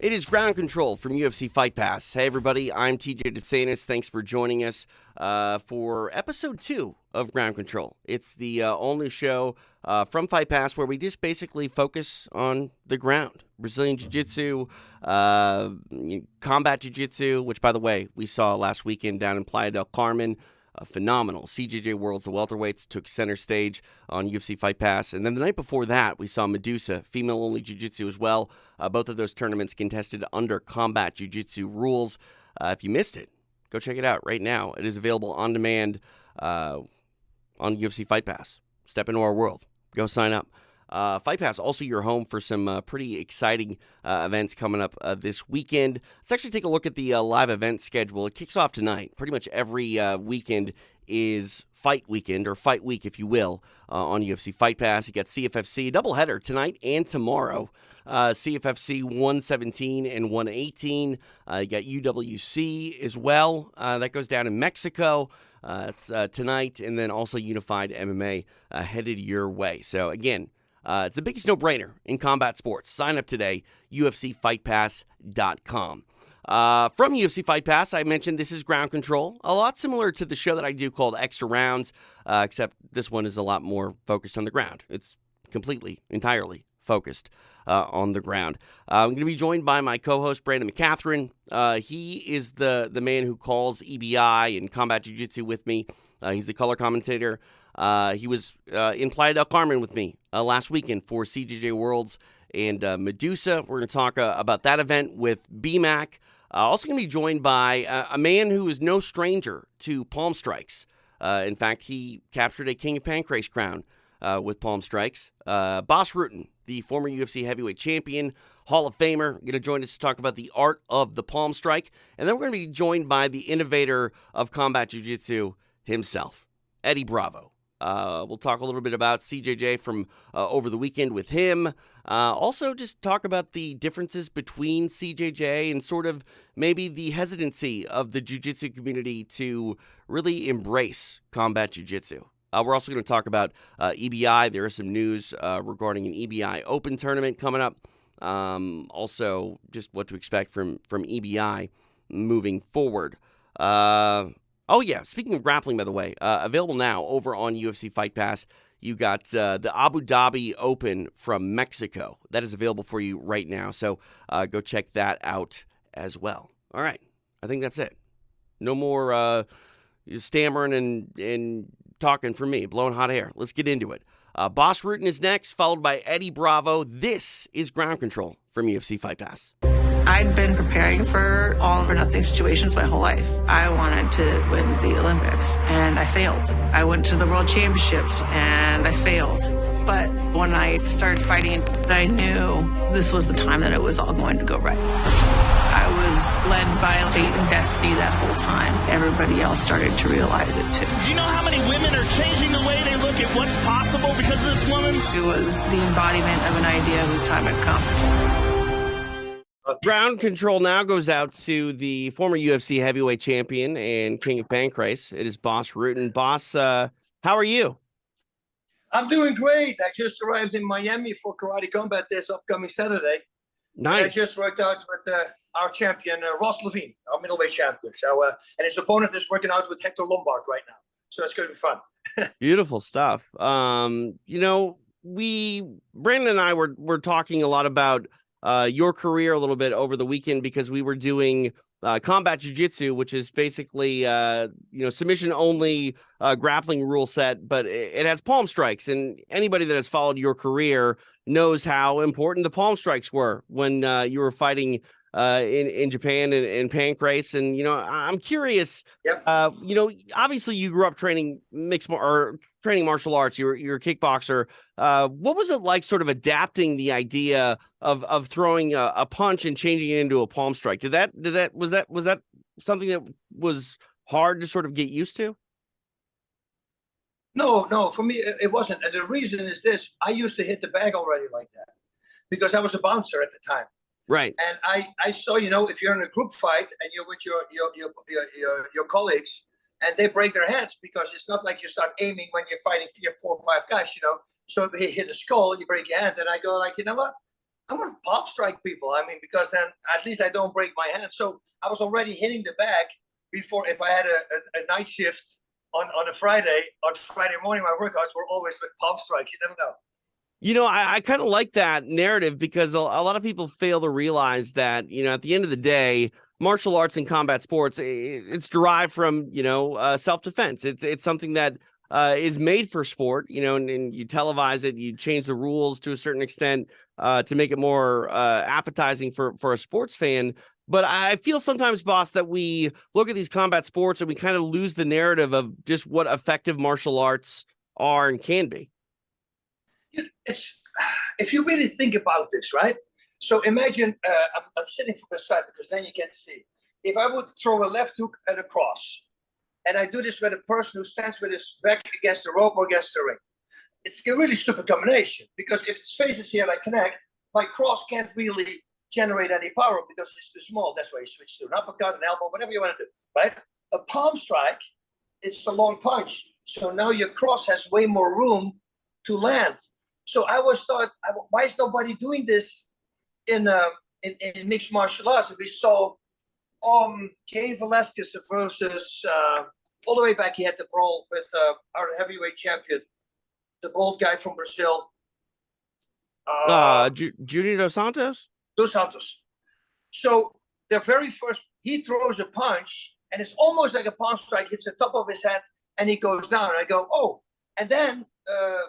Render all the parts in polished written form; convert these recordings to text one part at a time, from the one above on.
It is Ground Control from UFC Fight Pass. Hey, everybody, I'm TJ DeSantis. Thanks for joining us for episode 2 of Ground Control. It's the all-new show from Fight Pass where we just basically focus on the ground. Brazilian Jiu-Jitsu, combat Jiu-Jitsu, which, by the way, we saw last weekend down in Playa del Carmen. Phenomenal. CJJ Worlds of Welterweights took center stage on UFC Fight Pass. And then the night before that, we saw Medusa, female-only jiu-jitsu as well. Both of those tournaments contested under combat jiu-jitsu rules. If you missed it, go check it out right now. It is available on demand on UFC Fight Pass. Step into our world. Go sign up. Fight Pass, also your home for some pretty exciting events coming up this weekend. Let's actually take a look at the live event schedule. It kicks off tonight. Pretty much every weekend is fight weekend, or fight week, if you will, on UFC Fight Pass. You got CFFC, doubleheader tonight and tomorrow. CFFC 117 and 118. You got UWC as well. That goes down in Mexico. It's tonight, and then also Unified MMA headed your way. So, again, it's the biggest no-brainer in combat sports. Sign up today, UFCFightPass.com. From UFC Fight Pass, I mentioned this is Ground Control, a lot similar to the show that I do called Extra Rounds, except this one is a lot more focused on the ground. It's completely, entirely focused on the ground. I'm going to be joined by my co-host, Brandon McCatherine. He is the man who calls EBI and Combat Jiu-Jitsu with me. He's the color commentator. He was in Playa del Carmen with me last weekend for CJJ Worlds and Medusa. We're going to talk about that event with BMac. Also going to be joined by a man who is no stranger to palm strikes. In fact, he captured a King of Pancrase crown with palm strikes. Bas Rutten, the former UFC heavyweight champion, Hall of Famer, going to join us to talk about the art of the palm strike. And then we're going to be joined by the innovator of combat jiu-jitsu himself, Eddie Bravo. We'll talk a little bit about CJJ from over the weekend with him. Also, just talk about the differences between CJJ and sort of maybe the hesitancy of the jiu-jitsu community to really embrace combat jiu-jitsu. We're also going to talk about EBI. There is some news regarding an EBI Open tournament coming up. Also, just what to expect from EBI moving forward. Oh, yeah. Speaking of grappling, by the way, available now over on UFC Fight Pass. You got the Abu Dhabi Open from Mexico. That is available for you right now. So go check that out as well. All right. I think that's it. No more stammering and talking for me, blowing hot air. Let's get into it. Bas Rutten is next, followed by Eddie Bravo. This is Ground Control from UFC Fight Pass. I'd been preparing for all or nothing situations my whole life. I wanted to win the Olympics, and I failed. I went to the World Championships, and I failed. But when I started fighting, I knew this was the time that it was all going to go right. I was led by fate and destiny that whole time. Everybody else started to realize it, too. Do you know how many women are changing the way they look at what's possible because of this woman? It was the embodiment of an idea whose time had come. Ground Control now goes out to the former UFC heavyweight champion and King of Pancrase. It is Bas Rutten. Bas, how are you? I'm doing great. I just arrived in Miami for Karate Combat this upcoming Saturday. Nice. I just worked out with our champion, Ross Levine, our middleweight champion. So, and his opponent is working out with Hector Lombard right now. So it's going to be fun. Beautiful stuff. Brandon and I were talking a lot about your career a little bit over the weekend because we were doing combat jiu-jitsu, which is basically submission only grappling rule set, but it has palm strikes, and anybody that has followed your career knows how important the palm strikes were when you were fighting in Japan and Pancrase. And I'm curious. Yep. Obviously you grew up training martial arts. You're a kickboxer. What was it like, sort of adapting the idea of throwing a punch and changing it into a palm strike? Was that something that was hard to sort of get used to? No, for me, it wasn't. And the reason is this: I used to hit the bag already like that because I was a bouncer at the time. Right. And I saw, if you're in a group fight and you're with your colleagues and they break their heads, because it's not like you start aiming when you're fighting 3 or 4 or 5 guys, So if you hit a skull, you break your hand. And I go like, you know what? I'm going to palm strike people. I mean, because then at least I don't break my hand. So I was already hitting the bag before. If I had a night shift on a Friday, on Friday morning, my workouts were always with palm strikes. You never know. You know, I kind of like that narrative because a lot of people fail to realize that, you know, at the end of the day, martial arts and combat sports, it's derived from, you know, self-defense. It's something that is made for sport, you know, and you televise it, you change the rules to a certain extent to make it more appetizing for a sports fan. But I feel sometimes, Bas, that we look at these combat sports and we kind of lose the narrative of just what effective martial arts are and can be. It's, if you really think about this, right? So imagine I'm sitting from the side because then you can see. If I would throw a left hook and a cross, and I do this with a person who stands with his back against the rope or against the ring, it's a really stupid combination because if his face is here and I connect, my cross can't really generate any power because it's too small. That's why you switch to an uppercut, an elbow, whatever you want to do, right? A palm strike, it's a long punch. So now your cross has way more room to land. So I always thought, why is nobody doing this in mixed martial arts? We saw Cain Velasquez versus all the way back. He had the brawl with our heavyweight champion, the bald guy from Brazil. Junior Dos Santos? Dos Santos. So the very first, he throws a punch, and it's almost like a palm strike, hits the top of his head, and he goes down. And I go, oh. And then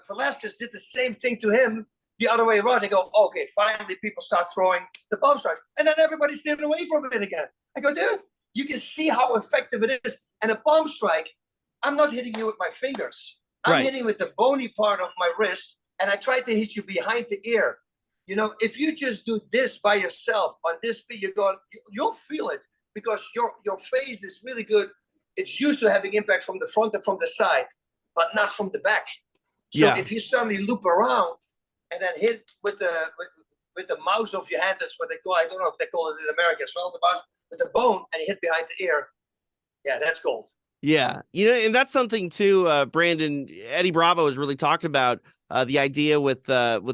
Velasquez did the same thing to him the other way around. I go, okay, finally people start throwing the palm strikes. And then everybody's stepping away from it again. I go, dude, you can see how effective it is. And a palm strike, I'm not hitting you with my fingers. I'm hitting with the bony part of my wrist, and I try to hit you behind the ear. You know, if you just do this by yourself on this speed, you'll feel it because your face is really good. It's used to having impact from the front and from the side, but not from the back. So if you suddenly loop around and then hit with the mouse of your hand, that's what they call. I don't know if they call it in America as well. The mouse with the bone, and you hit behind the ear. Yeah, that's gold. Yeah, you know, and that's something too. Brandon, Eddie Bravo has really talked about the idea with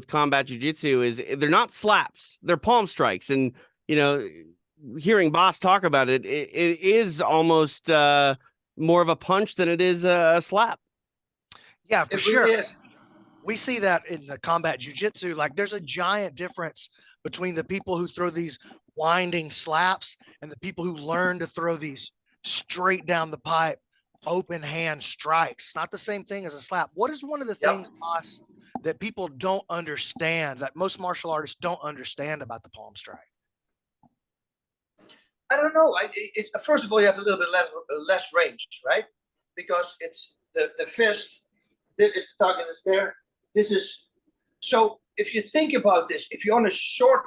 combat jiu-jitsu is they're not slaps, they're palm strikes, and you know, hearing Bas talk about it, it is almost more of a punch than it is a slap. Yeah, for sure. We see that in the combat jiu-jitsu. Like, there's a giant difference between the people who throw these winding slaps and the people who learn to throw these straight down the pipe, open hand strikes. Not the same thing as a slap. What is one of the things, Bas, that people don't understand, that most martial artists don't understand about the palm strike? I don't know. First of all, you have a little bit less range, right? Because it's the fist. If the target is there, this is. So if you think about this, if you're on a short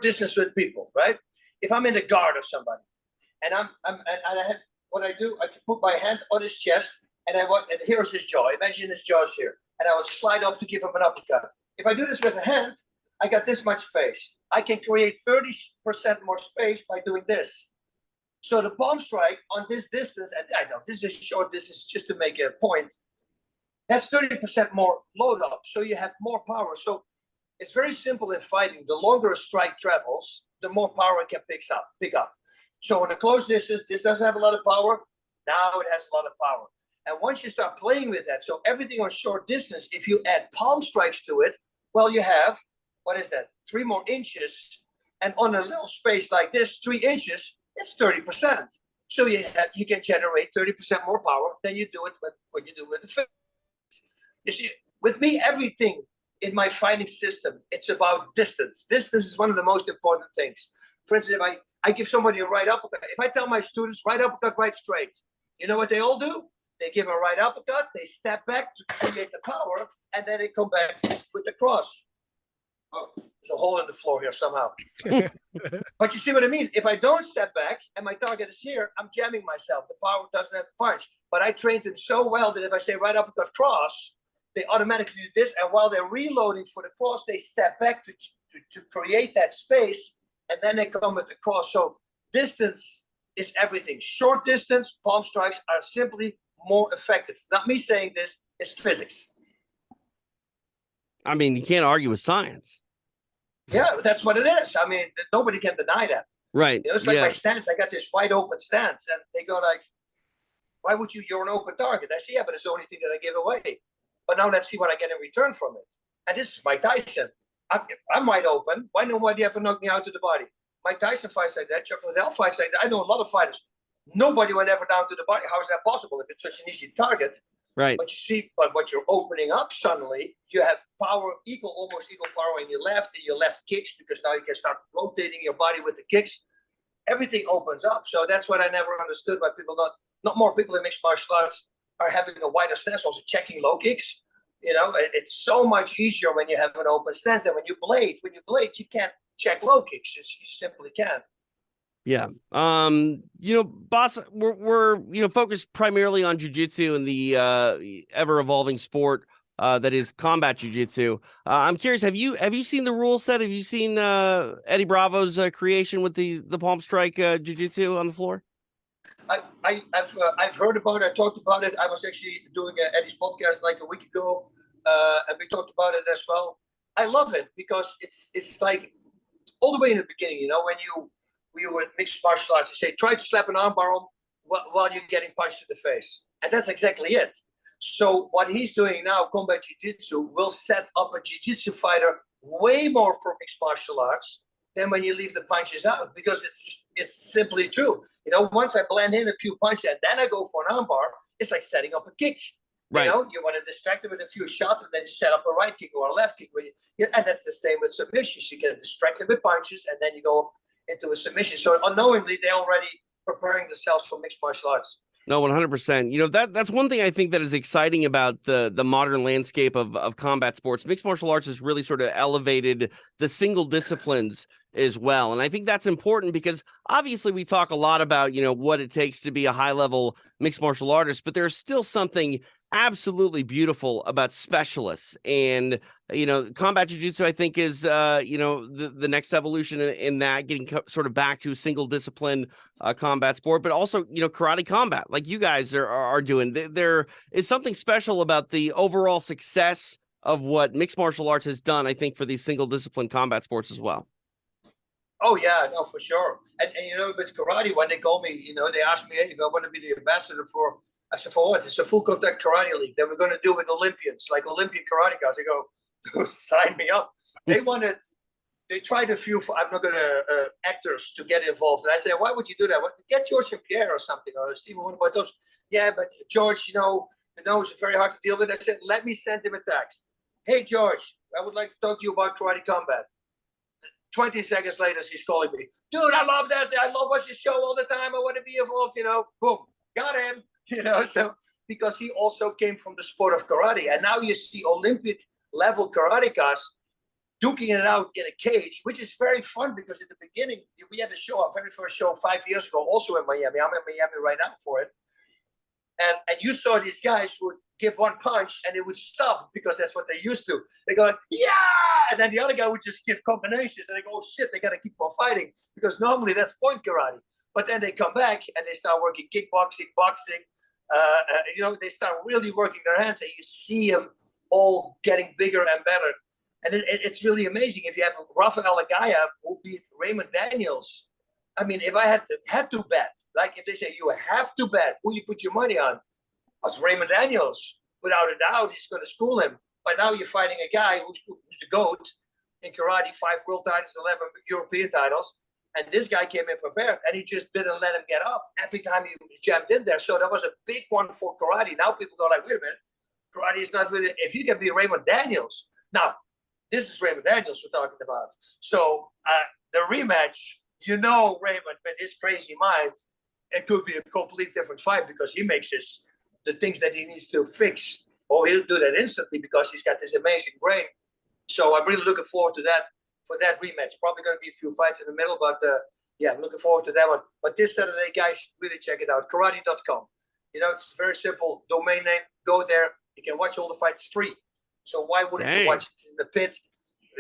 distance with people, right? If I'm in the guard of somebody, and I have what I do, I can put my hand on his chest, and here's his jaw. Imagine his jaw's here, and I would slide up to give him an uppercut. If I do this with a hand, I got this much space. I can create 30% more space by doing this. So the palm strike on this distance, and I know this is short distance just to make a point, that's 30% more load up. So you have more power. So it's very simple in fighting. The longer a strike travels, the more power it can pick up. So in a close distance, this doesn't have a lot of power. Now it has a lot of power. And once you start playing with that, so everything on short distance, if you add palm strikes to it, well, you have, what is that, 3 more inches. And on a little space like this, 3 inches, it's 30%. So you can generate 30% more power than you do it when you do with the fist. You see, with me, everything in my fighting system, it's about distance. Distance is one of the most important things. For instance, if I give somebody a right uppercut, if I tell my students, right uppercut, right straight, you know what they all do? They give a right uppercut, they step back to create the power, and then they come back with the cross. Oh, there's a hole in the floor here somehow. But you see what I mean? If I don't step back and my target is here, I'm jamming myself. The power doesn't have the punch. But I trained them so well that if I say right uppercut, cross, they automatically do this. And while they're reloading for the cross, they step back to create that space. And then they come with the cross. So distance is everything. Short distance, palm strikes are simply more effective. It's not me saying this, it's physics. I mean, you can't argue with science. Yeah, that's what it is. I mean, nobody can deny that. Right. You know, it's like my stance. I got this wide open stance, and they go like, "Why would you? You're an open target." I say, "Yeah, but it's the only thing that I give away." But now let's see what I get in return from it. And this is Mike Tyson. I'm wide open. Why nobody ever knocked me out to the body? Mike Tyson fights like that. Chuck Liddell fights like that. I know a lot of fighters. Nobody went ever down to the body. How is that possible if it's such an easy target? Right. But you see, but what you're opening up suddenly, you have power, almost equal power in your left kicks, because now you can start rotating your body with the kicks. Everything opens up. So that's what I never understood, why people not more people in mixed martial arts are having a wider stance, also checking low kicks. You know, it's so much easier when you have an open stance than when you blade. When you blade, you can't check low kicks. You simply can't. Yeah. You know, Bas, we're focused primarily on jiu-jitsu and the ever evolving sport that is combat jiu-jitsu. I'm curious, have you seen the rule set? Have you seen Eddie Bravo's creation with the palm strike jiu-jitsu on the floor? I've heard about it. I talked about it. I was actually doing Eddie's podcast like a week ago, and we talked about it as well. I love it because it's like all the way in the beginning. You know, when we were in mixed martial arts, they say try to slap an armbar on while you're getting punched in the face, and that's exactly it. So what he's doing now, combat jiu-jitsu, will set up a jiu-jitsu fighter way more for mixed martial arts than when you leave the punches out, because it's simply true. You know, once I blend in a few punches and then I go for an armbar, it's like setting up a kick. Right. You know, you want to distract them with a few shots and then set up a right kick or a left kick. And that's the same with submissions. You get distracted with punches and then you go into a submission. So unknowingly, they're already preparing themselves for mixed martial arts. No, 100%. You know, that's one thing I think that is exciting about the modern landscape of combat sports. Mixed martial arts has really sort of elevated the single disciplines as well. And I think that's important because obviously we talk a lot about, you know, what it takes to be a high level mixed martial artist, but there's still something absolutely beautiful about specialists. And, you know, combat jiu-jitsu, I think, is, the next evolution in that, getting sort of back to a single discipline combat sport, but also, you know, karate combat like you guys are doing. There is something special about the overall success of what mixed martial arts has done, I think, for these single discipline combat sports as well. Oh, yeah, no, for sure. And you know, with karate, when they call me, you know, they ask me, hey, I want to be the ambassador for, I said, for what? It's a full contact karate league that we're going to do with Olympians, like Olympian karate guys. I go, sign me up. They tried a few, I'm not going to, actors to get involved. And I said, why would you do that? Well, get George St. Pierre or something, or Stephen, one about those. Yeah, but George, you know, it's very hard to deal with. I said, let me send him a text. Hey, George, I would like to talk to you about karate combat. 20 seconds later, she's calling me. Dude, I love that. I love watching your show all the time. I want to be involved, you know. Boom, got him. You know, so because he also came from the sport of karate. And now you see Olympic level karate guys duking it out in a cage, which is very fun because in the beginning, we had a show, our very first show 5 years ago, also in Miami. I'm in Miami right now for it. And you saw these guys would give one punch and they would stop because that's what they used to. They go like, yeah! And then the other guy would just give combinations and they go, oh shit, they got to keep on fighting because normally that's point karate. But then they come back and they start working kickboxing, boxing. You know, they start really working their hands and you see them all getting bigger and better. And it's really amazing. If you have Rafael Agaev who beat Raymond Daniels, I mean, if I had to bet, like if they say you have to bet, who you put your money on? It's Raymond Daniels. Without a doubt, he's going to school him. But now you're fighting a guy who's the GOAT in karate, 5 world titles, 11 European titles. And this guy came in prepared, and he just didn't let him get up every time he jammed in there. So that was a big one for karate. Now people go like, wait a minute, karate is not really, if you can be Raymond Daniels. Now, this is Raymond Daniels we're talking about. So the rematch, you know, Raymond, with his crazy mind, it could be a complete different fight because he makes the things that he needs to fix, or he'll do that instantly because he's got this amazing brain. So I'm really looking forward to that, for that rematch. Probably going to be a few fights in the middle, but yeah, I'm looking forward to that one. But this Saturday, guys, really check it out. Karate.com. You know, it's very simple domain name. Go there. You can watch all the fights free. So why wouldn't you watch it in the pit?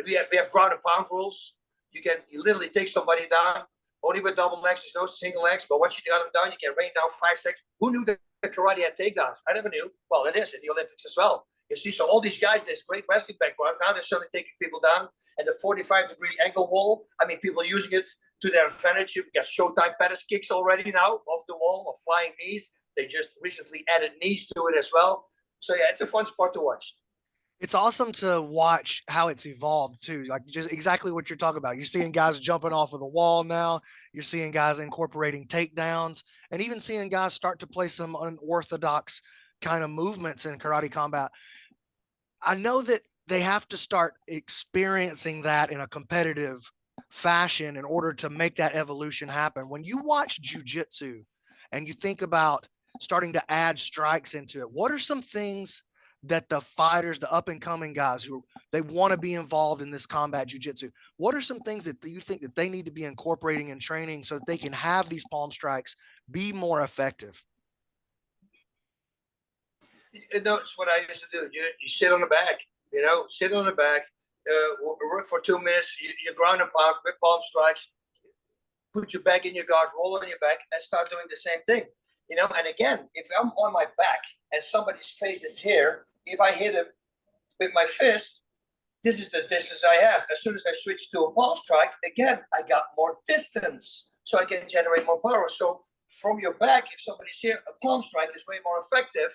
We have ground and pound rules. You literally take somebody down, only with double legs. There's no single legs. But once you got them down, you can rain down 5 seconds. Who knew that karate had takedowns? I never knew. Well, it is in the Olympics as well. You see, so all these guys, there's great wrestling background. Now they're suddenly taking people down. And the 45-degree angle wall, I mean, people using it to their advantage. You got Showtime Pettis kicks already now off the wall, or flying knees. They just recently added knees to it as well. So yeah, it's a fun sport to watch. It's awesome to watch how it's evolved too. Like just exactly what you're talking about. You're seeing guys jumping off of the wall now. You're seeing guys incorporating takedowns, and even seeing guys start to play some unorthodox kind of movements in karate combat. I know that they have to start experiencing that in a competitive fashion in order to make that evolution happen. When you watch jiu-jitsu and you think about starting to add strikes into it, what are some things that the fighters, the up and coming guys who they want to be involved in this combat jiu-jitsu, what are some things that you think that they need to be incorporating in training so that they can have these palm strikes be more effective? You know, it's what I used to do. You sit on the back, sit on the back, work for 2 minutes, you ground and pound with palm strikes, put your back in your guard, roll on your back, and start doing the same thing. And again, if I'm on my back and somebody's face is here, if I hit him with my fist, this is the distance I have. As soon as I switch to a palm strike, again, I got more distance, so I can generate more power. So from your back, if somebody's here, a palm strike is way more effective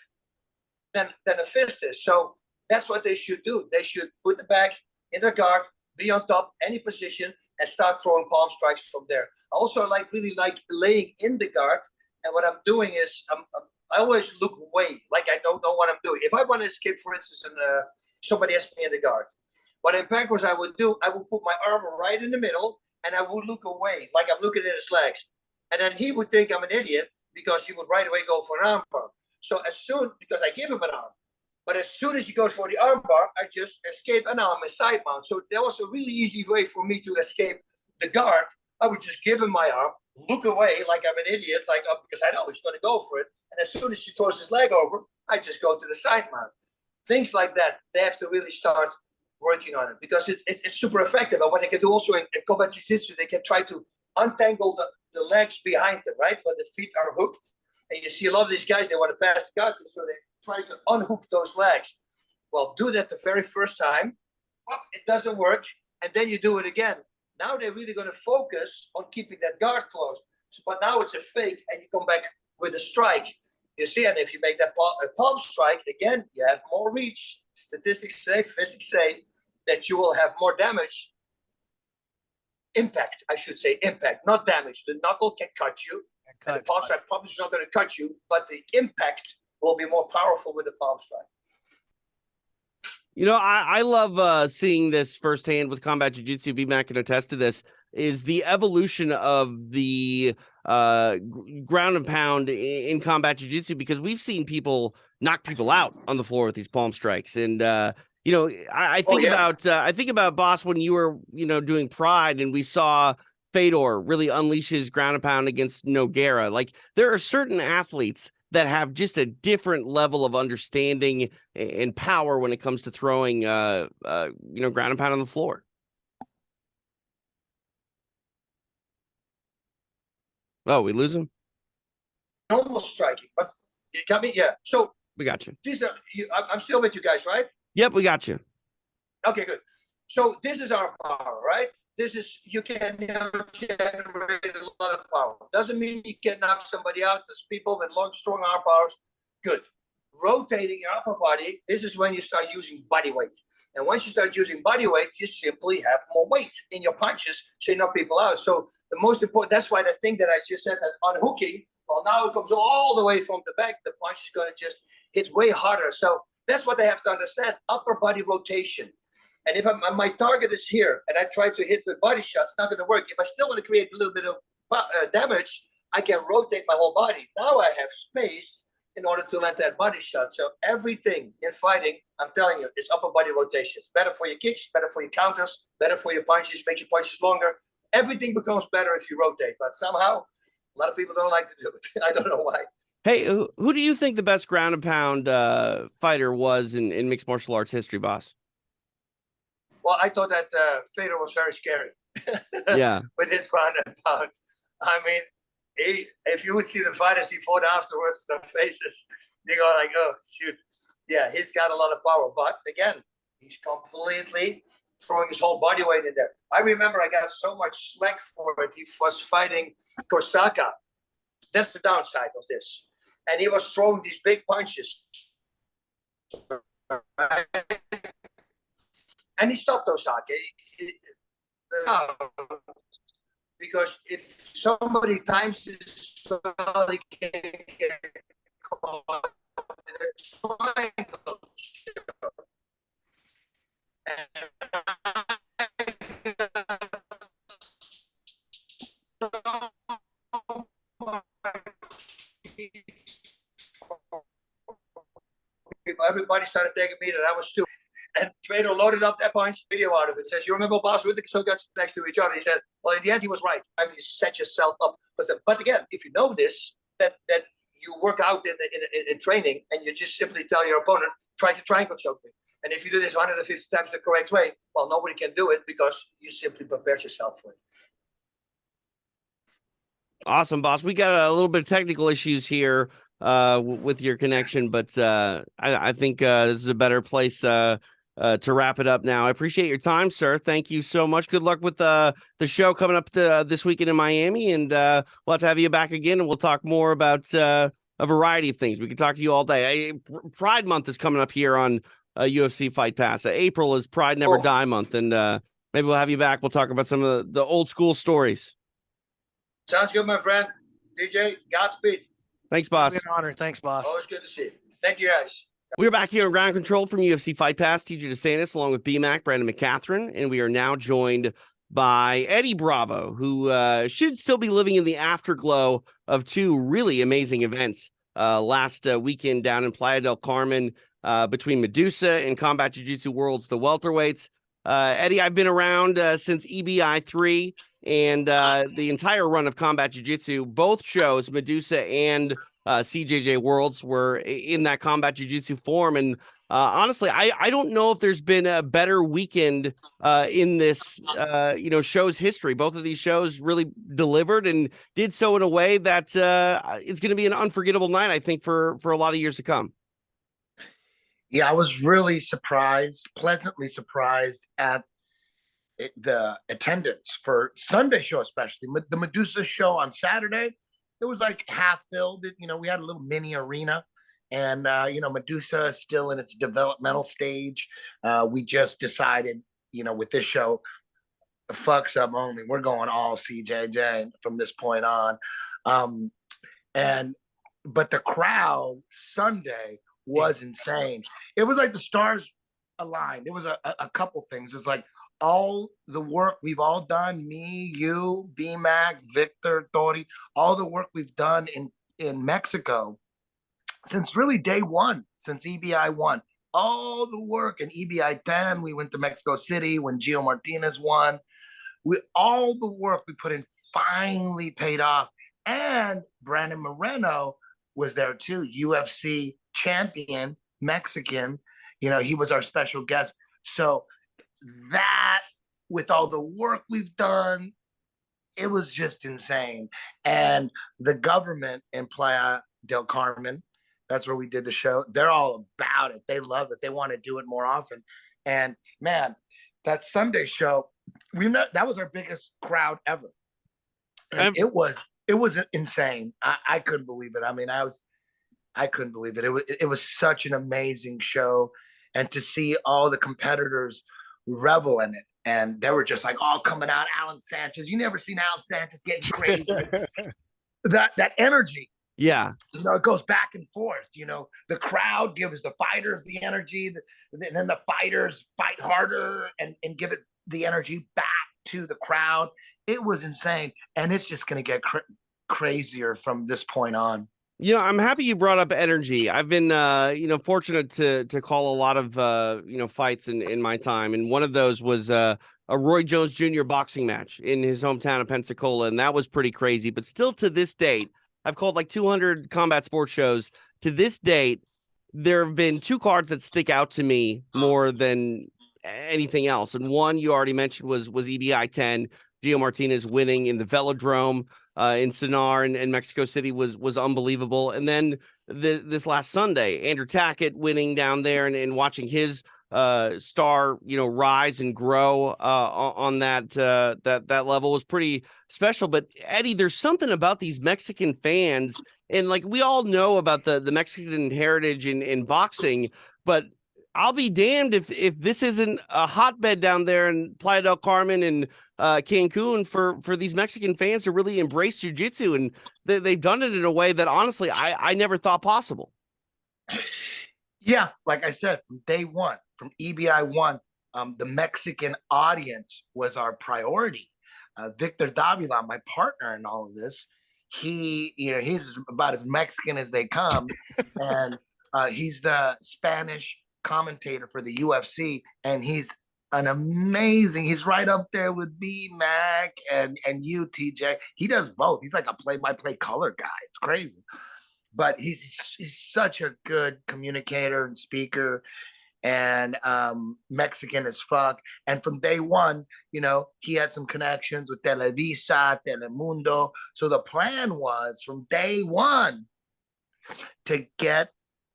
than a fist is. So that's what they should do. They should put the back in their guard, be on top, any position, and start throwing palm strikes from there. I also really like laying in the guard. And what I'm doing is I always look away, like I don't know what I'm doing. If I want to escape, for instance, and somebody has me in the guard, what in backwards I would do, I would put my arm right in the middle, and I would look away, like I'm looking at his legs. And then he would think I'm an idiot because he would right away go for an arm bar. So because I give him an arm, but as soon as he goes for the arm bar, I just escape and now I'm a side mount. So that was a really easy way for me to escape the guard. I would just give him my arm, look away like I'm an idiot, because I know he's going to go for it. And as soon as he throws his leg over, I just go to the side mount. Things like that, they have to really start working on it because it's super effective. And what they can do also in combat jiu-jitsu, they can try to untangle the legs behind them, right? When the feet are hooked. And you see a lot of these guys, they want to pass the guard, so they try to unhook those legs. Well, do that the very first time. Well, it doesn't work. And then you do it again. Now they're really going to focus on keeping that guard closed. But now it's a fake, and you come back with a strike. You see, and if you make that palm strike, again, you have more reach. Statistics say, physics say, that you will have more damage. Impact, I should say, impact, not damage. The knuckle can cut you. And the palm strike probably is not going to cut you, but the impact will be more powerful with the palm strike. I love seeing this firsthand with combat jiu-jitsu. BMac can attest to this. Is the evolution of the ground and pound in combat jiu-jitsu, because we've seen people knock people out on the floor with these palm strikes. And I think about Bas when you were doing Pride, and we saw Fedor really unleash his ground and pound against Nogueira. Like, there are certain athletes that have just a different level of understanding and power when it comes to throwing ground and pound on the floor. Oh, we lose him? Almost striking, but you got me? Yeah. So we got you. I'm still with you guys, right? Yep, we got you. Okay, good. So this is our power, right? You can generate a lot of power. Doesn't mean you can knock somebody out. There's people with long, strong arm powers. Good. Rotating your upper body, this is when you start using body weight. And once you start using body weight, you simply have more weight in your punches, so you knock people out. So the most important, that's why the thing that I just said, that unhooking, well, now it comes all the way from the back. The punch is going to just hit way harder. So that's what they have to understand, upper body rotation. And if my target is here and I try to hit with body shots, it's not going to work. If I still want to create a little bit of damage, I can rotate my whole body. Now I have space in order to land that body shot. So everything in fighting, I'm telling you, is upper body rotation. It's better for your kicks, better for your counters, better for your punches, makes your punches longer. Everything becomes better if you rotate. But somehow, a lot of people don't like to do it. I don't know why. Hey, who do you think the best ground and pound fighter was in mixed martial arts history, Bas? Well, I thought that Fedor was very scary. Yeah. With his ground and pound. I mean, if you would see the fighters he fought afterwards, their faces, you go like, oh, shoot. Yeah, he's got a lot of power, but again, he's completely throwing his whole body weight in there. I remember I got so much slack for it. He was fighting Kosaka. That's the downside of this. And he was throwing these big punches. And he stopped Osaka. Because if somebody times this well, he can get caught in a triangle. Everybody started taking me that I was stupid. And Trader loaded up that punch, video out of it. He says, you remember Bas Rutten? So got next to each other. He said, well, in the end, he was right. I mean, you set yourself up. But again, if you know this, that you work out in training and you just simply tell your opponent, try to triangle choke me. And if you do this 150 times the correct way, well, nobody can do it because you simply prepare yourself for it. Awesome, boss. We got a little bit of technical issues here with your connection, but I think this is a better place to wrap it up now. I appreciate your time, sir. Thank you so much. Good luck with the show coming up this weekend in Miami, and we'll have to have you back again, and we'll talk more about a variety of things. We can talk to you all day. Pride Month is coming up here on UFC Fight Pass. April is Pride Never Die Month, and maybe we'll have you back. We'll talk about some of the old school stories. Sounds good, my friend. DJ, Godspeed. Thanks, boss. It's been an honor. Thanks, boss. Always good to see you. Thank you, guys. We're back here on Ground Control from UFC Fight Pass. TJ DeSantis, along with BMac, Brandon McCatherine, and we are now joined by Eddie Bravo, who should still be living in the afterglow of two really amazing events last weekend down in Playa del Carmen between Medusa and Combat Jiu-Jitsu Worlds, the welterweights. Eddie, I've been around since EBI 3 and the entire run of Combat Jiu-Jitsu. Both shows, Medusa and CJJ Worlds, were in that Combat Jiu-Jitsu form. And honestly, I don't know if there's been a better weekend in this, show's history. Both of these shows really delivered and did so in a way that it's going to be an unforgettable night, I think, for a lot of years to come. Yeah, I was really surprised, pleasantly surprised at the attendance for Sunday show, especially the Medusa show on Saturday. It was like half filled. We had a little mini arena, and Medusa is still in its developmental stage. We just decided, with this show, fuck sub only. We're going all CJJ from this point on. But the crowd Sunday was insane. It was like the stars aligned. It was a couple things. It's like all the work we've all done, me, you, BMac, Victor, Tori, all the work we've done in Mexico since really day one, since EBI 1. All the work in EBI 10, we went to Mexico City when Gio Martinez won. All the work we put in finally paid off. And Brandon Moreno was there too, UFC champion, Mexican. He was our special guest. So that, with all the work we've done, it was just insane. And the government in Playa del Carmen, that's where we did the show, they're all about it. They love it. They want to do it more often. And man, that Sunday show, that was our biggest crowd ever. And it was insane. I couldn't believe it. I mean, I couldn't believe it. It was such an amazing show, and to see all the competitors revel in it, and they were just like all coming out. Alan Sanchez, you never seen Alan Sanchez getting crazy. that energy, yeah. It goes back and forth. The crowd gives the fighters the energy, and then the fighters fight harder and give it the energy back to the crowd. It was insane, and it's just going to get crazier from this point on. I'm happy you brought up energy. I've been, fortunate to call a lot of, fights in my time. And one of those was a Roy Jones Jr. boxing match in his hometown of Pensacola. And that was pretty crazy. But still to this date, I've called like 200 combat sports shows. To this date, there have been two cards that stick out to me more than anything else. And one you already mentioned was EBI 10. Gio Martinez winning in the Velodrome. in Sinar and Mexico City was unbelievable. And then this last Sunday, Andrew Tackett winning down there and watching his star, rise and grow on that level was pretty special. But Eddie, there's something about these Mexican fans, and like we all know about the Mexican heritage in boxing, but I'll be damned if this isn't a hotbed down there in Playa del Carmen and Cancun for these Mexican fans to really embrace jiu-jitsu, and they've done it in a way that honestly I never thought possible. Yeah, like I said, from day one, from EBI one, the Mexican audience was our priority. Victor Davila, my partner in all of this, he's about as Mexican as they come, and he's the Spanish commentator for the UFC, and he's he's right up there with BMac and you, TJ. He does both. He's like a play-by-play color guy. It's crazy. But he's such a good communicator and speaker, and Mexican as fuck. And from day one, he had some connections with Televisa, Telemundo. So the plan was from day one to get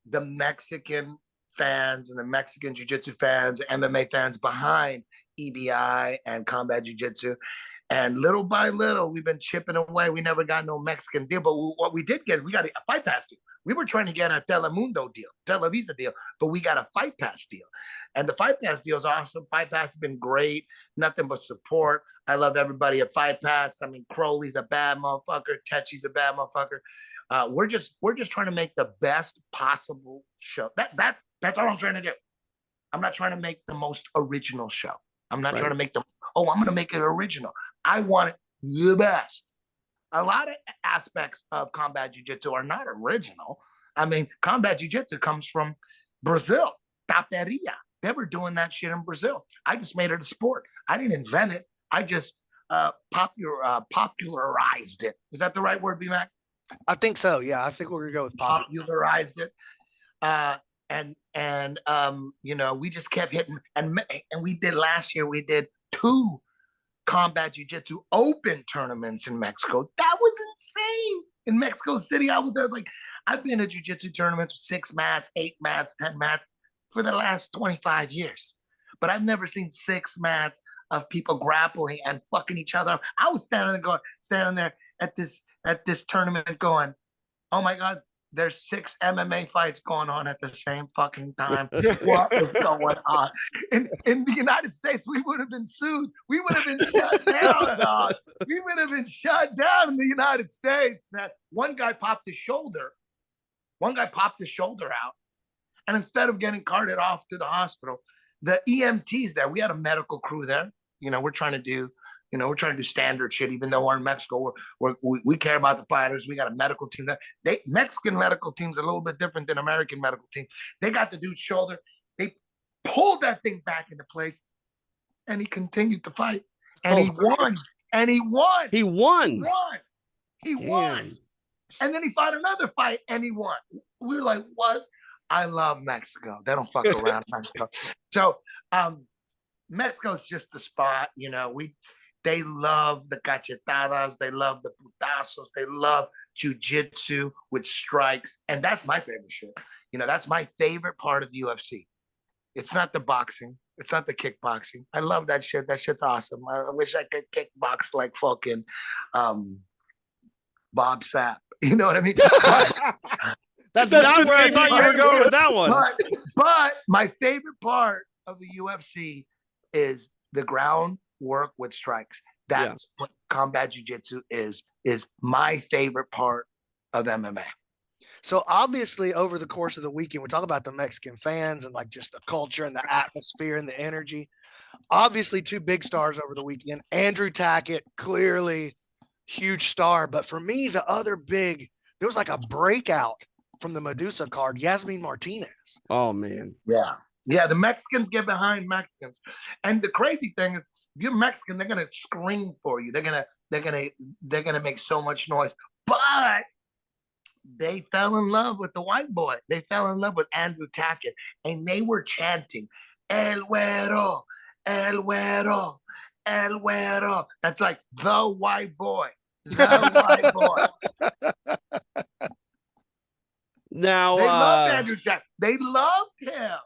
the Mexican fans and the Mexican jiu-jitsu fans, MMA fans behind EBI and combat jiu-jitsu. And little by little, we've been chipping away. We never got no Mexican deal. But what we did get, we got a Fight Pass deal. We were trying to get a Telemundo deal, Televisa deal, but we got a Fight Pass deal. And the Fight Pass deal is awesome. Fight Pass has been great. Nothing but support. I love everybody at Fight Pass. I mean, Crowley's a bad motherfucker. Techi's a bad motherfucker. We're just trying to make the best possible show. That's all I'm trying to do. I'm not trying to make the most original show. I'm not trying to make I'm going to make it original. I want it the best. A lot of aspects of combat jiu-jitsu are not original. I mean, combat jiu-jitsu comes from Brazil, taperia. They were doing that shit in Brazil. I just made it a sport. I didn't invent it. I just popularized it. Is that the right word, BMac? I think so. Yeah, I think we're gonna go with popularized it. We just kept hitting, and we did last year. We did 2 combat jiu-jitsu open tournaments in Mexico. That was insane. In Mexico City, I was there. Like, I've been to jiu-jitsu tournaments with 6 mats, 8 mats, 10 mats for the last 25 years, but I've never seen 6 mats of people grappling and fucking each other. I was standing there at this tournament going, oh my God, there's 6 MMA fights going on at the same fucking time. What is going on? In the United States, we would have been sued. We would have been shut down. Dog. We would have been shut down in the United States. That one guy popped his shoulder. Out. And instead of getting carted off to the hospital, the EMTs there, we had a medical crew there. We're trying to do standard shit, even though we're in Mexico. We care about the fighters. We got a medical team there. Mexican medical team's a little bit different than American medical team. They got the dude's shoulder. They pulled that thing back into place, and he continued to fight. And he won. And he won. He won. He won. And then he fought another fight, and he won. We were like, what? I love Mexico. They don't fuck around in Mexico. So Mexico's just the spot. They love the cachetadas. They love the putazos. They love jiu-jitsu with strikes. And that's my favorite shit. That's my favorite part of the UFC. It's not the boxing. It's not the kickboxing. I love that shit. That shit's awesome. I wish I could kickbox like fucking Bob Sapp. You know what I mean? That's not where I thought you were going with that one. But my favorite part of the UFC is the groundwork with strikes. That's what combat jiu-jitsu is my favorite part of MMA. So obviously over the course of the weekend, we talk about the Mexican fans and like just the culture and the atmosphere and the energy. Obviously 2 big stars over the weekend. Andrew Tackett, clearly huge star. But for me, the other big, there was like a breakout from the Medusa card, Yasmin Martinez. Oh man. Yeah, the Mexicans get behind Mexicans. And the crazy thing is, if you're Mexican, they're gonna scream for you. They're gonna make so much noise. But they fell in love with the white boy. They fell in love with Andrew Tackett, and they were chanting, El Güero, El Güero, El Güero. That's like the white boy. The white boy. Now, They loved Andrew Jackson. They loved him.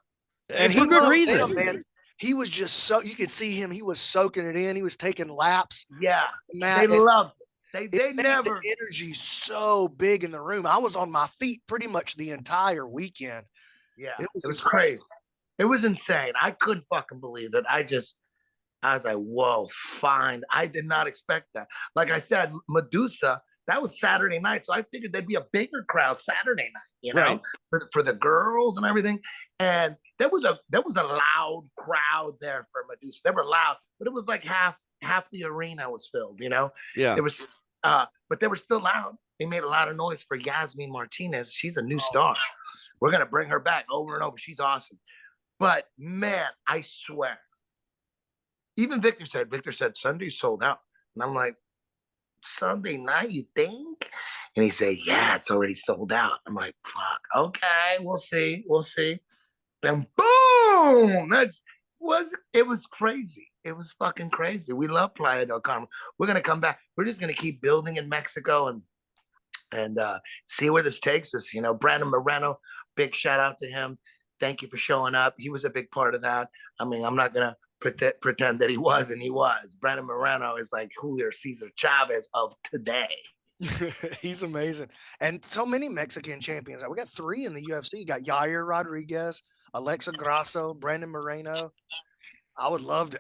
and for good loved reason. him, man. He was just you could see him. He was soaking it in. He was taking laps. Yeah, Matt, they loved it. They it made never. the energy so big in the room. I was on my feet pretty much the entire weekend. Yeah, it was crazy. It was insane. I couldn't fucking believe it. I was like, whoa, fine. I did not expect that. Like I said, Medusa, that was Saturday night. So I figured there'd be a bigger crowd Saturday night, you know, Right. for the girls and everything. And there was a loud crowd there for Medusa. They were loud, but it was like half the arena was filled, you know? Yeah. There was but they were still loud. They made a lot of noise for Yasmin Martinez. She's a new star. We're gonna bring her back over and over. She's awesome. But man, I swear. Even Victor said Sunday's sold out. And I'm like, Sunday night, you think? And he said, yeah, it's already sold out. I'm like, fuck, okay, we'll see. And boom! It was crazy. It was fucking crazy. We love Playa del Carmen. We're gonna come back. We're just gonna keep building in Mexico and see where this takes us. You know, Brandon Moreno, big shout out to him. Thank you for showing up. He was a big part of that. I mean, I'm not gonna pretend that he wasn't. He was. Brandon Moreno is like Julio Cesar Chavez of today. He's amazing. And so many Mexican champions. We got 3 in the UFC. You got Yair Rodriguez, Alexa Grasso, Brandon Moreno. I would love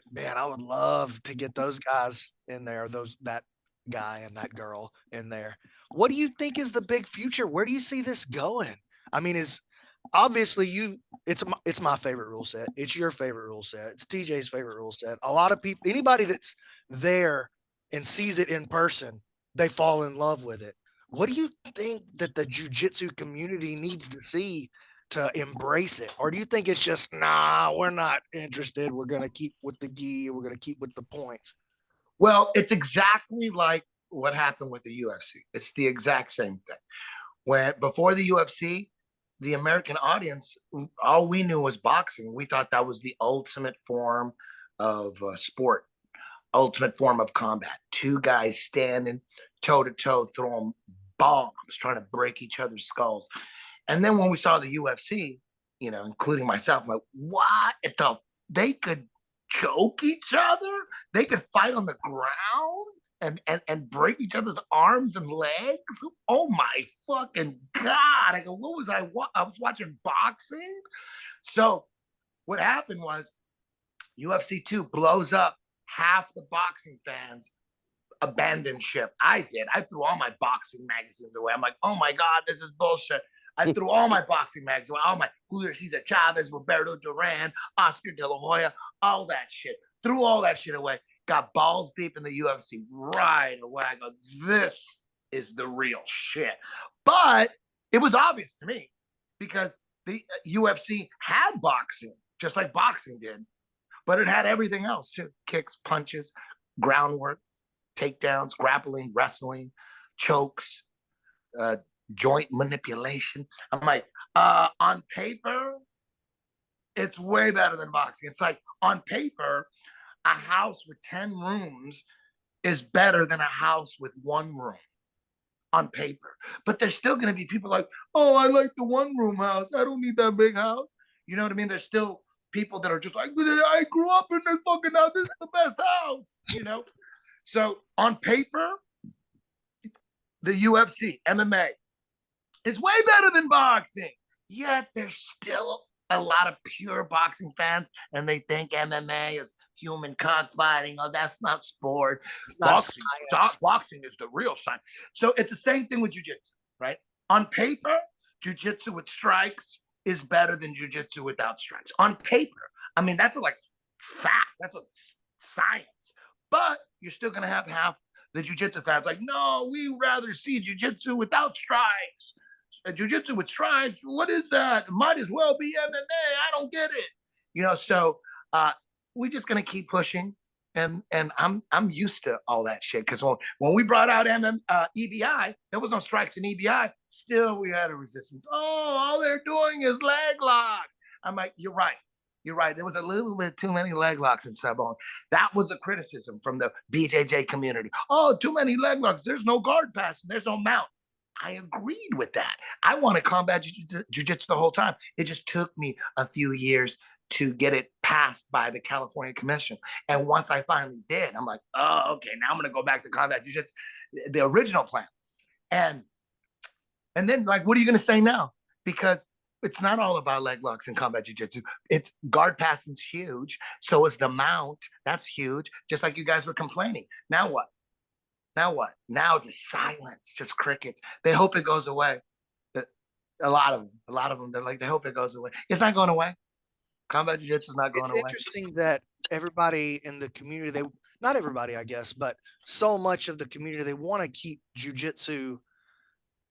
to get those guys in there, that guy and that girl in there. What do you think is the big future? Where do you see this going? I mean, obviously it's my favorite rule set. It's your favorite rule set. It's TJ's favorite rule set. A lot of people, anybody that's there and sees it in person, they fall in love with it. What do you think that the jiu-jitsu community needs to see to embrace it? Or do you think it's just, nah, we're not interested. We're going to keep with the gi. We're going to keep with the points. Well, it's exactly like what happened with the UFC. It's the exact same thing. Before the UFC, the American audience, all we knew was boxing. We thought that was the ultimate form of sport, ultimate form of combat. 2 guys standing toe to toe, throwing bombs, trying to break each other's skulls. And then when we saw the UFC, you know, including myself, I'm like, what? They could choke each other? They could fight on the ground and break each other's arms and legs? Oh my fucking God. I go, what was I was watching boxing? So what happened was UFC 2 blows up. Half the boxing fans abandoned ship. I did. I threw all my boxing magazines away. I'm like, oh my God, this is bullshit. I threw all my boxing magazines away, all my Julio Cesar Chavez, Roberto Duran, Oscar De La Hoya, all that shit. Threw all that shit away. Got balls deep in the UFC right away. I go, this is the real shit. But it was obvious to me because the UFC had boxing, just like boxing did. But it had everything else too. Kicks, punches, groundwork, takedowns, grappling, wrestling, chokes, joint manipulation. I'm like, on paper, it's way better than boxing. It's like on paper, a house with 10 rooms is better than a house with 1 room on paper. But there's still going to be people like, oh, I like the 1-room house. I don't need that big house. You know what I mean? There's still people that are just like, I grew up in this fucking house. This is the best house, you know? So on paper, the UFC, MMA, is way better than boxing. Yet there's still a lot of pure boxing fans, and they think MMA is human cockfighting. Oh, that's not sport. It's not Boxing is the real science. So it's the same thing with jiu-jitsu, right? On paper, jiu-jitsu with strikes is better than jiu-jitsu without strikes. On paper. I mean, that's like fact. That's a science. But you're still going to have half the jiu-jitsu fans like, no, we rather see jiu-jitsu without strikes. Jiu-jitsu with strikes, what is that? It might as well be MMA. I don't get it. You know, so we're just going to keep pushing. And I'm used to all that shit because when we brought out EBI, there was no strikes in EBI. Still, we had a resistance. Oh, all they're doing is leg lock. I'm like, you're right. You're right. There was a little bit too many leg locks in sub only. That was a criticism from the BJJ community. Oh, too many leg locks. There's no guard pass. There's no mount. I agreed with that. I wanted combat jiu-jitsu the whole time. It just took me a few years to get it passed by the California Commission. And once I finally did, I'm like, oh, okay, now I'm going to go back to combat jiu-jitsu, the original plan. And then, like, what are you going to say now? Because it's not all about leg locks in combat jiu-jitsu. It's guard passing's huge. So is the mount. That's huge. Just like you guys were complaining. Now what? Now what? Now just silence, just crickets. They hope it goes away. A lot of them, they're like, they hope it goes away. It's not going away. Combat jiu-jitsu is not going away. It's interesting that everybody in the community, not everybody, I guess, but so much of the community, they want to keep jiu-jitsu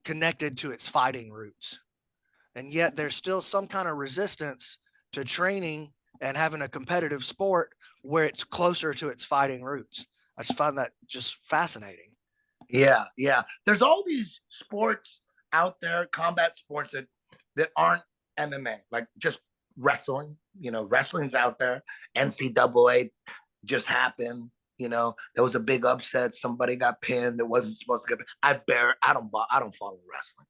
connected to its fighting roots. And yet there's still some kind of resistance to training and having a competitive sport where it's closer to its fighting roots. I just find that just fascinating. Yeah. There's all these sports out there, combat sports that aren't MMA, like just wrestling. Wrestling's out there. NCAA just happened. There was a big upset. Somebody got pinned that wasn't supposed to get pinned. I don't follow wrestling.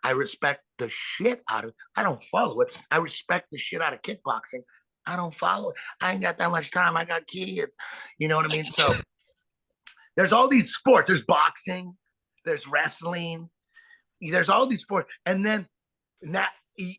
I respect the shit out of it. I don't follow it. I respect the shit out of kickboxing. I don't follow it. I ain't got that much time. I got kids. You know what I mean? So there's all these sports. There's boxing. There's wrestling. There's all these sports. And then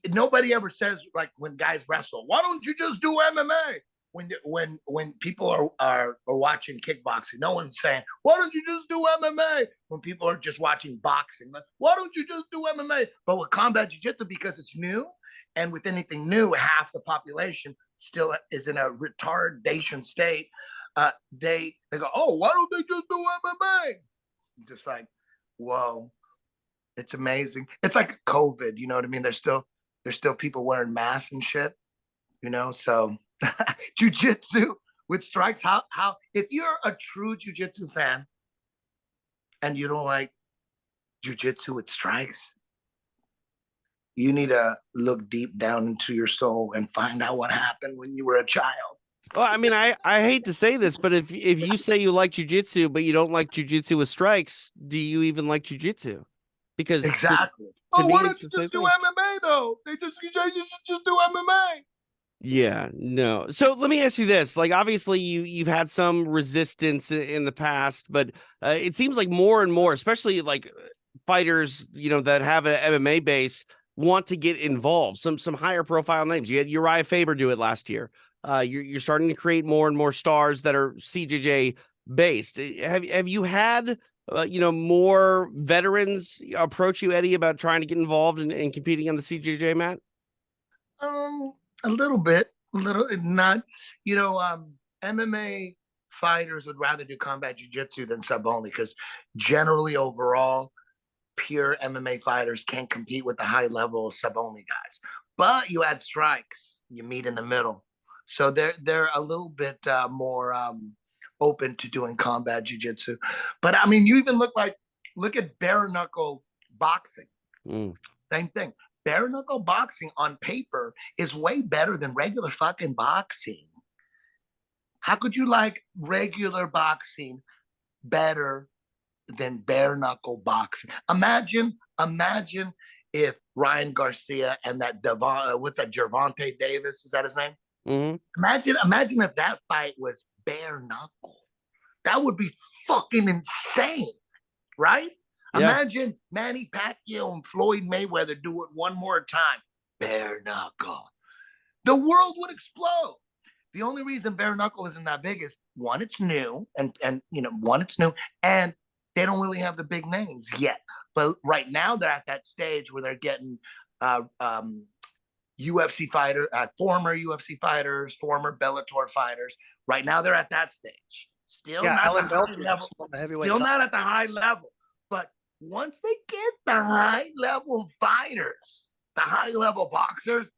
nobody ever says, like, when guys wrestle, why don't you just do MMA? When people are watching kickboxing, no one's saying, why don't you just do MMA? When people are just watching boxing, like, why don't you just do MMA? But with combat jiu-jitsu, because it's new, and with anything new, half the population still is in a retardation state. They go, oh, why don't they just do MMA? It's just like, whoa, it's amazing. It's like COVID, you know what I mean? There's still people wearing masks and shit, so jiu-jitsu with strikes. How if you're a true jiu-jitsu fan and you don't like jiu-jitsu with strikes, you need to look deep down into your soul and find out what happened when you were a child. Well, I mean, I hate to say this, but if you say you like jiu-jitsu, but you don't like jiu-jitsu with strikes, do you even like jiu-jitsu? Because exactly. To me, why don't you just do MMA though? You just do MMA. Yeah, no. So let me ask you this: like, obviously, you've had some resistance in the past, but it seems like more and more, especially like fighters, that have an MMA base, want to get involved. Some higher profile names. You had Uriah Faber do it last year. You're starting to create more and more stars that are CJJ based. Have you had more veterans approach you, Eddie, about trying to get involved and competing on the CJJ mat? A little bit, not. MMA fighters would rather do combat jiu-jitsu than sub only, because generally overall, pure MMA fighters can't compete with the high level sub only guys. But you add strikes, you meet in the middle, so they're a little bit more open to doing combat jiu-jitsu. But I mean, you even look at bare knuckle boxing. Same thing. Bare knuckle boxing on paper is way better than regular fucking boxing. How could you like regular boxing better than bare knuckle boxing? Imagine if Ryan Garcia and that Gervonta Davis, is that his name? Mm-hmm. Imagine if that fight was bare knuckle. That would be fucking insane, right? Yeah. Imagine Manny Pacquiao and Floyd Mayweather do it one more time. Bare knuckle. The world would explode. The only reason bare knuckle isn't that big is, one, it's new, and and they don't really have the big names yet. But right now they're at that stage where they're getting UFC fighter, former UFC fighters, former Bellator fighters. Right now they're at that stage. Still not at the high level. Still not at the high level. But once they get the high level fighters, the high level boxers,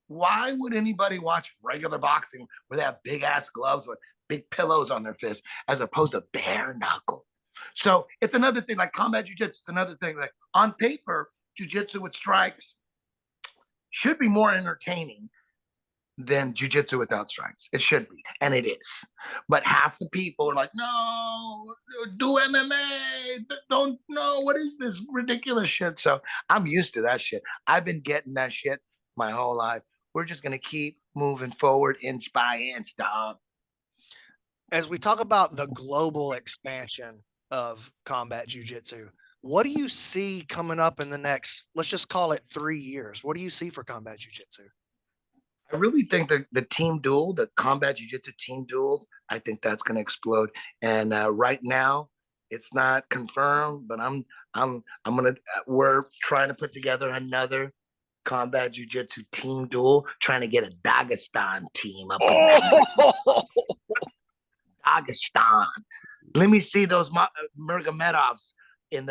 why would anybody watch regular boxing where they have big ass gloves with big pillows on their fists as opposed to bare knuckle? So it's another thing, like combat jiu-jitsu. It's another thing, like on paper, jiu-jitsu with strikes should be more entertaining than jiu-jitsu without strikes. It should be, and it is. But half the people are like, no, do MMA. Don't know what is this ridiculous shit. So I'm used to that shit. I've been getting that shit my whole life. We're just gonna keep moving forward inch by inch, dog. As we talk about the global expansion of combat jiu-jitsu, what do you see coming up in the next, let's just call it 3 years? What do you see for combat jiu-jitsu? I really think that the team duel, the combat jiu-jitsu team duels, I think that's going to explode. And right now, it's not confirmed, but we're trying to put together another combat jiu-jitsu team duel, trying to get a Dagestan team up in there. Dagestan. Let me see those Murgamedovs in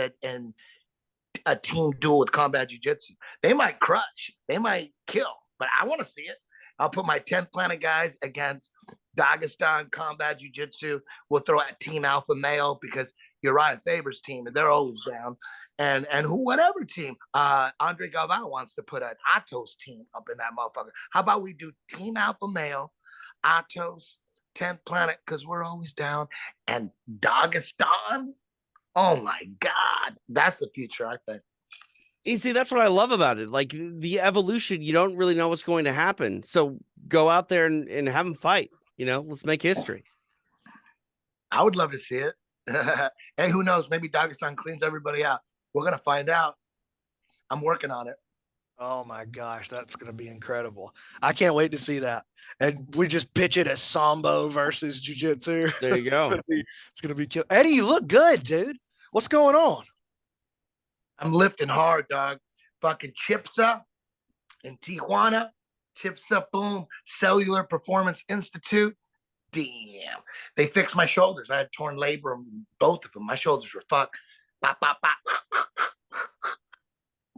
a team duel with combat jiu-jitsu. They might crush, they might kill, but I want to see it. I'll put my 10th Planet guys against Dagestan combat jiu-jitsu. We'll throw out Team Alpha Male because Uriah Faber's team, and they're always down. And whatever team, Andre Galvao wants to put an Atos team up in that motherfucker. How about we do Team Alpha Male, Atos, 10th Planet, because we're always down, and Dagestan? Oh my God, that's the future, I think. You see, that's what I love about it. Like the evolution, you don't really know what's going to happen. So go out there and have them fight. Let's make history. I would love to see it. Hey, who knows? Maybe Dagestan cleans everybody out. We're going to find out. I'm working on it. Oh my gosh, that's going to be incredible. I can't wait to see that. And we just pitch it as Sambo versus jiu-jitsu. There you go. It's going to be kill. Eddie, you look good, dude. What's going on? I'm lifting hard, dog. Fucking Chipsa in Tijuana. Chipsa, boom. Cellular Performance Institute. Damn. They fixed my shoulders. I had torn labrum, both of them. My shoulders were fucked. Bop, bop, bop.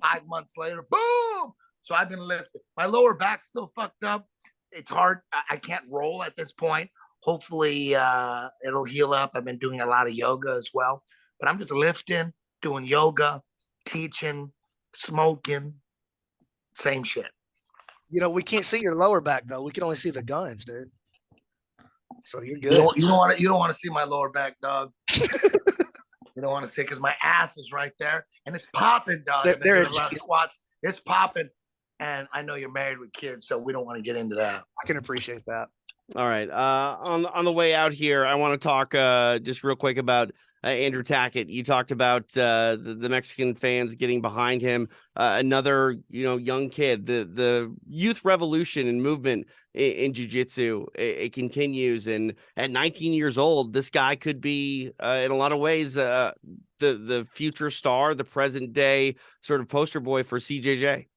5 months later, boom. So I've been lifting. My lower back's still fucked up. It's hard. I can't roll at this point. Hopefully it'll heal up. I've been doing a lot of yoga as well. But I'm just lifting, doing yoga, teaching, smoking, same shit. We can't see your lower back though. We can only see the guns, dude. So you're good. You don't want to see my lower back, dog. You don't want to see because my ass is right there and it's popping, dog. There squats. It's popping, and I know you're married with kids, so we don't want to get into that. I can appreciate that. All right. On the way out here, I want to talk just real quick about Andrew Tackett. You talked about the Mexican fans getting behind him. Another young kid. The youth revolution and movement in jiu-jitsu, it continues. And at 19 years old, this guy could be in a lot of ways the future star, the present day sort of poster boy for CJJ.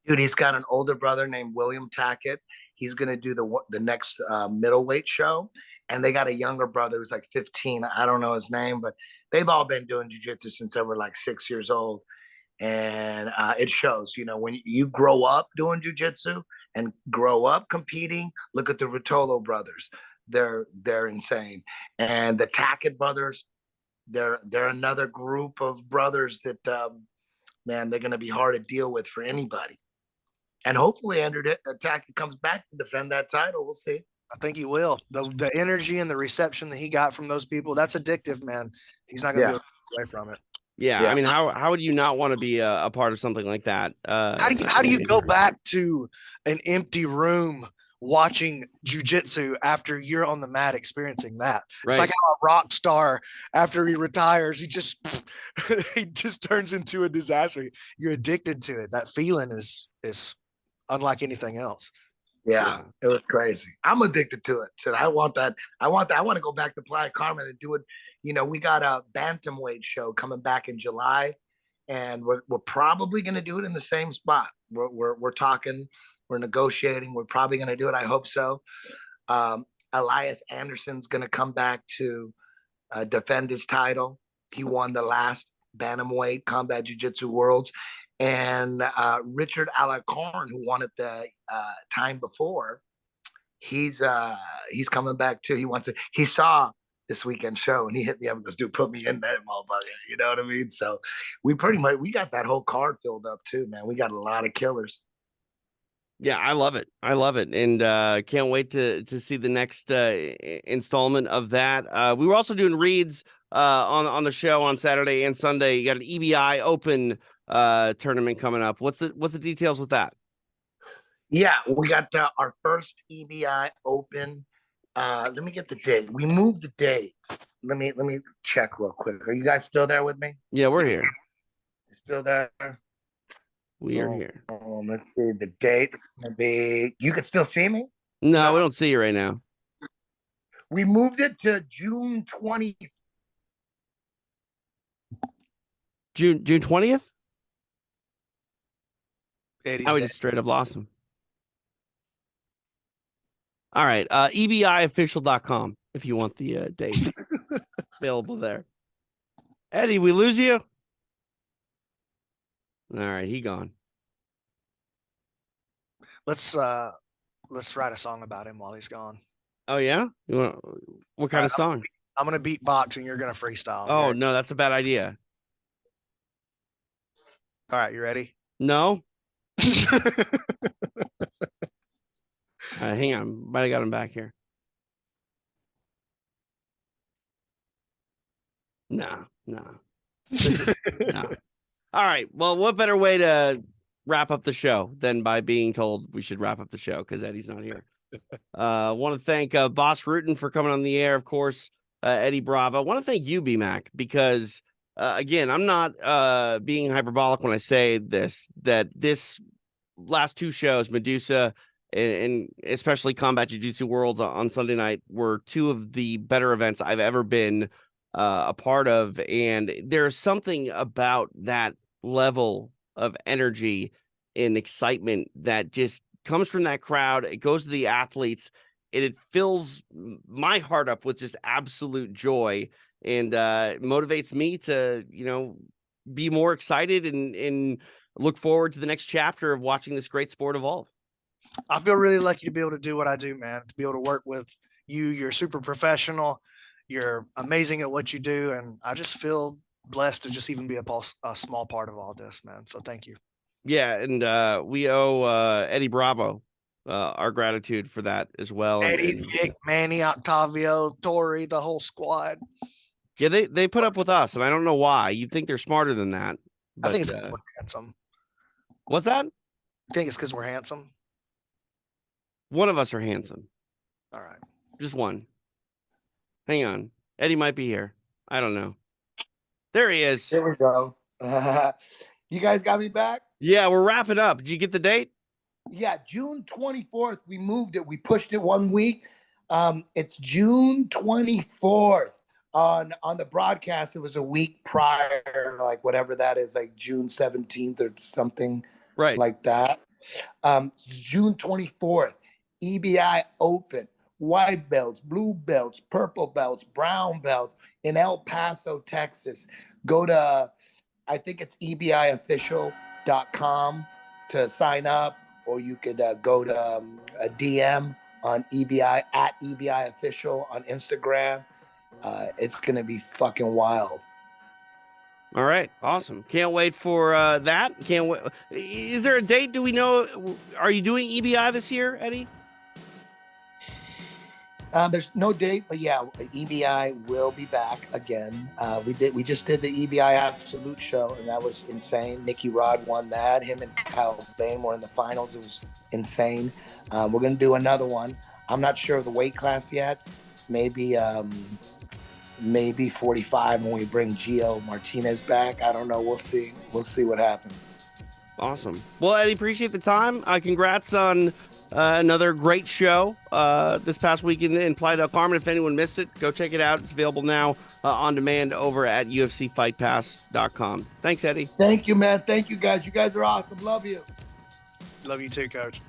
Dude, he's got an older brother named William Tackett. He's going to do the next middleweight show. And they got a younger brother who's like 15. I don't know his name, but they've all been doing jiu-jitsu since they were like 6 years old. And it shows, when you grow up doing jiu-jitsu and grow up competing, look at the Rotolo brothers. They're insane. And the Tackett brothers, they're another group of brothers that, man, they're going to be hard to deal with for anybody. And hopefully Andrew Tackett comes back to defend that title. We'll see. I think he will. The energy and the reception that he got from those people, that's addictive, man. He's not going to be able to get away from it. Yeah, I mean, how would you not want to be a part of something like that? How do you go back to an empty room watching jiu-jitsu after you're on the mat experiencing that? Right. It's like how a rock star, after he retires, he just turns into a disaster. You're addicted to it. That feeling is unlike anything else. Yeah, it was crazy. I'm addicted to it. So I want that. I want to go back to Playa Carmen and do it. We got a bantamweight show coming back in July, and we're probably going to do it in the same spot. We're talking, we're negotiating. We're probably going to do it. I hope so. Elias Anderson's going to come back to defend his title. He won the last bantamweight combat jiu-jitsu worlds. And Richard Alacorn, who won it the time before, he's coming back too. He saw this weekend show and he hit me up and goes, dude, put me in that motherfucker. You know what I mean? So we got that whole card filled up too, man. We got a lot of killers. Yeah, I love it. I love it, and can't wait to see the next installment of that. We were also doing reads on the show on Saturday and Sunday. You got an EBI Open tournament coming up. What's the details with that? Yeah, we got our first EBI Open. Let me get the date. We moved the date. Let me check real quick. Are you guys still there with me? Yeah, we're here. You still there? We are here. Let's see the date. Maybe you could still see me. No, we don't see you right now. We moved it to June 20th. June 20th. Eddie's We just straight up lost him. All right, EBIofficial.com if you want the date available there. Eddie, we lose you? All right, he gone. Let's write a song about him while he's gone. Oh yeah? What kind of song? I'm gonna beatbox and you're gonna freestyle. Oh no, that's a bad idea. All right, you ready? No. Hang on, might have got him back here. No. No. All right. Well, what better way to wrap up the show than by being told we should wrap up the show because Eddie's not here. Want to thank Bas Rutten for coming on the air, of course, Eddie Bravo. I want to thank you, BMac, because, again, I'm not being hyperbolic when I say that this last two shows, Medusa and especially Combat Jiu-Jitsu Worlds on Sunday night, were two of the better events I've ever been a part of. And there's something about that level of energy and excitement that just comes from that crowd. It goes to the athletes and it fills my heart up with just absolute joy and motivates me to, be more excited and look forward to the next chapter of watching this great sport evolve. I feel really lucky to be able to do what I do, man, to be able to work with you. You're super professional. You're amazing at what you do. And I just feel blessed to just even be a small part of all this, man. So thank you. Yeah. And we owe Eddie Bravo our gratitude for that as well. Eddie, Vic, Manny, Octavio, Tori, the whole squad. Yeah, they put up with us, and I don't know why. You'd think they're smarter than that. But, I think it's because we're handsome. What's that? I think it's because we're handsome. One of us are handsome. All right. Just one. Hang on. Eddie might be here. I don't know. There he is. There we go. You guys got me back? Yeah, we're wrapping up. Did you get the date? Yeah, June 24th. We moved it. We pushed it 1 week. It's June 24th. On the broadcast, it was a week prior, like whatever that is, like June 17th or something like that. June 24th, EBI Open, white belts, blue belts, purple belts, brown belts in El Paso, Texas. Go to, I think it's EBIofficial.com to sign up, or you could go to a DM on EBI at EBI Official on Instagram. It's going to be fucking wild. All right. Awesome. Can't wait for that. Can't wait. Is there a date? Do we know? Are you doing EBI this year, Eddie? There's no date, but yeah, EBI will be back again. We just did the EBI Absolute show, and that was insane. Nicky Rod won that. Him and Kyle Bain were in the finals. It was insane. We're going to do another one. I'm not sure of the weight class yet. Maybe 45 when we bring Gio Martinez back. I don't know. We'll see. We'll see what happens. Awesome. Well, Eddie, appreciate the time. Congrats on another great show this past weekend in Playa del Carmen. If anyone missed it, go check it out. It's available now on demand over at UFCFightPass.com. Thanks, Eddie. Thank you, man. Thank you, guys. You guys are awesome. Love you. Love you too, Coach.